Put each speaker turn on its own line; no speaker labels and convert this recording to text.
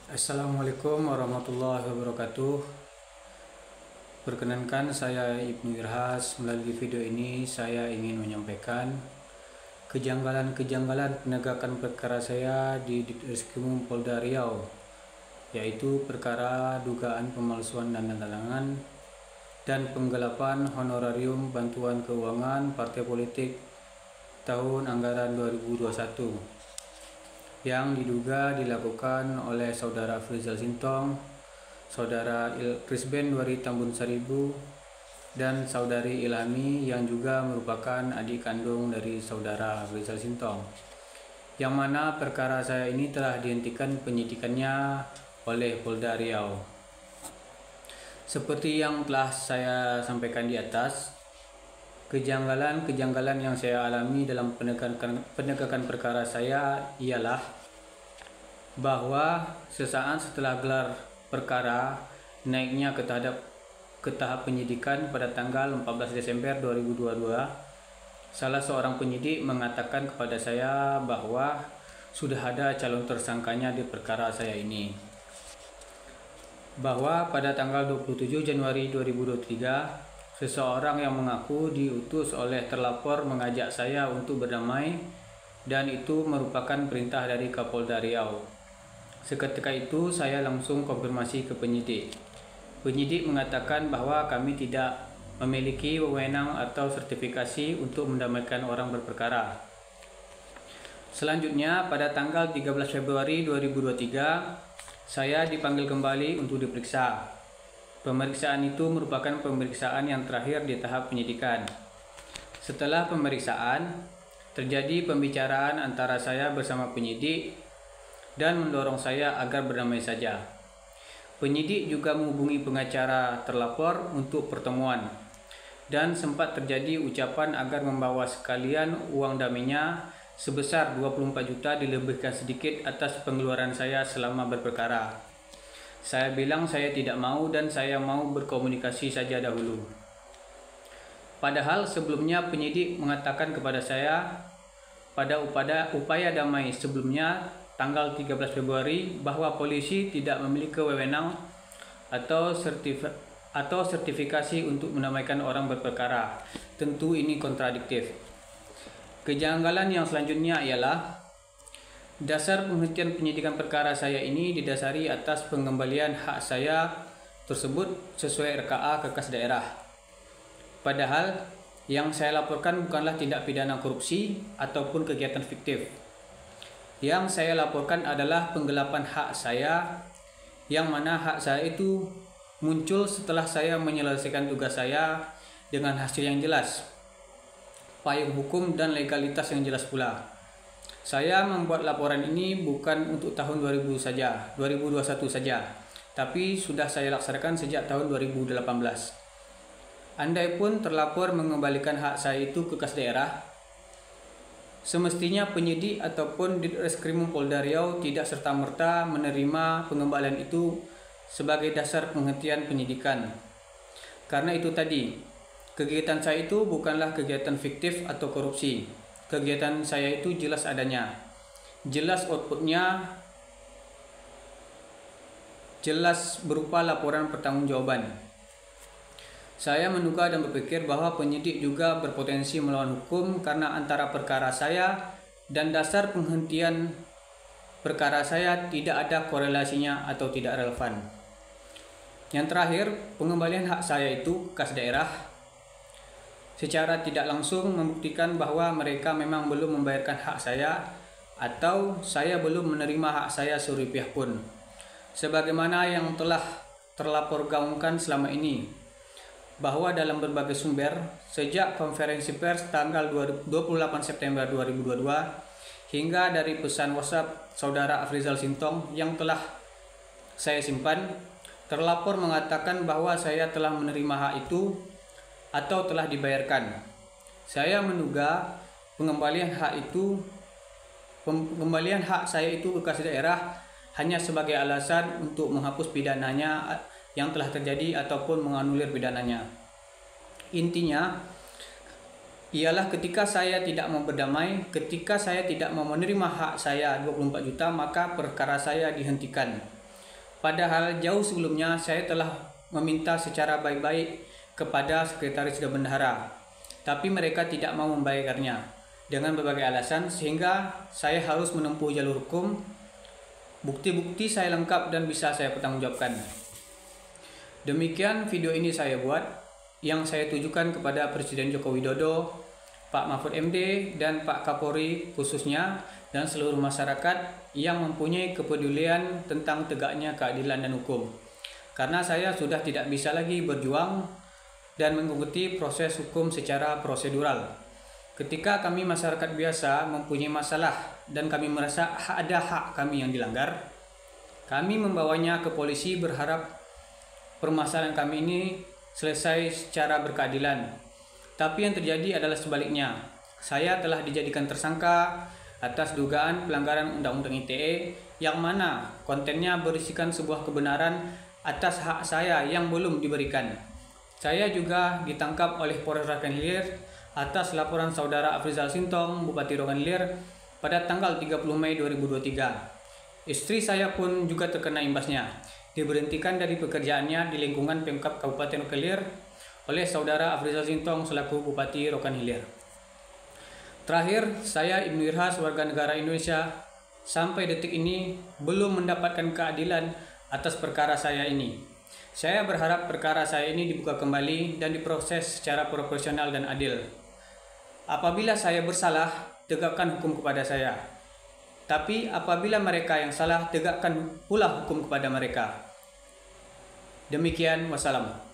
Assalamualaikum warahmatullahi wabarakatuh. Perkenankan, saya Ibnu Irhas. Melalui video ini saya ingin menyampaikan kejanggalan-kejanggalan penegakan perkara saya di Ditreskrimum Polda Riau, yaitu perkara dugaan pemalsuan dana talangan dan penggelapan honorarium bantuan keuangan partai politik tahun anggaran 2021 yang diduga dilakukan oleh Saudara Afrizal Sintong, Saudara Krisben Wari Tambun Saribu, dan Saudari Ilhami yang juga merupakan adik kandung dari Saudara Afrizal Sintong, yang mana perkara saya ini telah dihentikan penyidikannya oleh Polda Riau. Seperti yang telah saya sampaikan di atas, kejanggalan-kejanggalan yang saya alami dalam penegakan perkara saya ialah bahwa sesaat setelah gelar perkara naiknya ke tahap penyidikan pada tanggal 14 Desember 2022, salah seorang penyidik mengatakan kepada saya bahwa sudah ada calon tersangkanya di perkara saya ini. Bahwa pada tanggal 27 Januari 2023, seseorang yang mengaku diutus oleh terlapor mengajak saya untuk berdamai, dan itu merupakan perintah dari Kapolda Riau. Seketika itu saya langsung konfirmasi ke penyidik. Penyidik mengatakan bahwa kami tidak memiliki wewenang atau sertifikasi untuk mendamaikan orang berperkara. Selanjutnya pada tanggal 13 Februari 2023, saya dipanggil kembali untuk diperiksa. Pemeriksaan itu merupakan pemeriksaan yang terakhir di tahap penyidikan. Setelah pemeriksaan, terjadi pembicaraan antara saya bersama penyidik dan mendorong saya agar berdamai saja. Penyidik juga menghubungi pengacara terlapor untuk pertemuan, dan sempat terjadi ucapan agar membawa sekalian uang damainya sebesar 24 juta dilebihkan sedikit atas pengeluaran saya selama berperkara. Saya bilang saya tidak mau dan saya mau berkomunikasi saja dahulu. Padahal sebelumnya penyidik mengatakan kepada saya pada upaya damai sebelumnya tanggal 13 Februari bahwa polisi tidak memiliki wewenang atau sertifikasi untuk mendamaikan orang berperkara. Tentu ini kontradiktif. Kejanggalan yang selanjutnya ialah dasar penghentian penyidikan perkara saya ini didasari atas pengembalian hak saya tersebut sesuai RKA ke kas daerah. Padahal yang saya laporkan bukanlah tindak pidana korupsi ataupun kegiatan fiktif. Yang saya laporkan adalah penggelapan hak saya, yang mana hak saya itu muncul setelah saya menyelesaikan tugas saya dengan hasil yang jelas, payung hukum dan legalitas yang jelas pula. Saya membuat laporan ini bukan untuk tahun 2021 saja, tapi sudah saya laksanakan sejak tahun 2018. Andai pun terlapor mengembalikan hak saya itu ke kas daerah, semestinya penyidik ataupun Ditreskrimum Polda Riau tidak serta-merta menerima pengembalian itu sebagai dasar penghentian penyidikan. Karena itu tadi, kegiatan saya itu bukanlah kegiatan fiktif atau korupsi. Kegiatan saya itu jelas adanya, jelas outputnya, jelas berupa laporan pertanggungjawaban. Saya menduga dan berpikir bahwa penyidik juga berpotensi melawan hukum karena antara perkara saya dan dasar penghentian perkara saya tidak ada korelasinya atau tidak relevan. Yang terakhir, pengembalian hak saya itu kas daerah secara tidak langsung membuktikan bahwa mereka memang belum membayarkan hak saya atau saya belum menerima hak saya serupiah pun, sebagaimana yang telah terlapor gaungkan selama ini, bahwa dalam berbagai sumber sejak konferensi pers tanggal 28 September 2022 hingga dari pesan WhatsApp Saudara Afrizal Sintong yang telah saya simpan, terlapor mengatakan bahwa saya telah menerima hak itu atau telah dibayarkan. Saya menduga pengembalian hak saya itu ke kas daerah hanya sebagai alasan untuk menghapus pidananya yang telah terjadi ataupun menganulir pidananya. Intinya ialah ketika saya tidak mau berdamai, ketika saya tidak mau menerima hak saya 24 juta, maka perkara saya dihentikan. Padahal jauh sebelumnya saya telah meminta secara baik-baik kepada Sekretaris dan Bendahara, tapi mereka tidak mau membayarnya dengan berbagai alasan sehingga saya harus menempuh jalur hukum. Bukti-bukti saya lengkap dan bisa saya pertanggungjawabkan. Demikian video ini saya buat yang saya tujukan kepada Presiden Joko Widodo, Pak Mahfud MD, dan Pak Kapolri khususnya, dan seluruh masyarakat yang mempunyai kepedulian tentang tegaknya keadilan dan hukum. Karena saya sudah tidak bisa lagi berjuang dan mengikuti proses hukum secara prosedural. Ketika kami masyarakat biasa mempunyai masalah dan kami merasa ada hak kami yang dilanggar, kami membawanya ke polisi berharap permasalahan kami ini selesai secara berkeadilan. Tapi yang terjadi adalah sebaliknya. Saya telah dijadikan tersangka atas dugaan pelanggaran Undang-Undang ITE yang mana kontennya berisikan sebuah kebenaran atas hak saya yang belum diberikan. Saya juga ditangkap oleh Polres Rokan Hilir atas laporan saudara Afrizal Sintong, Bupati Rokan Hilir pada tanggal 30 Mei 2023. Istri saya pun juga terkena imbasnya, diberhentikan dari pekerjaannya di lingkungan Pemkab Kabupaten Rokan Hilir oleh saudara Afrizal Sintong selaku Bupati Rokan Hilir. Terakhir, saya Ibnu Irhas, warga negara Indonesia, sampai detik ini belum mendapatkan keadilan atas perkara saya ini. Saya berharap perkara saya ini dibuka kembali dan diproses secara profesional dan adil. Apabila saya bersalah, tegakkan hukum kepada saya. Tapi apabila mereka yang salah, tegakkan pula hukum kepada mereka. Demikian, wassalam.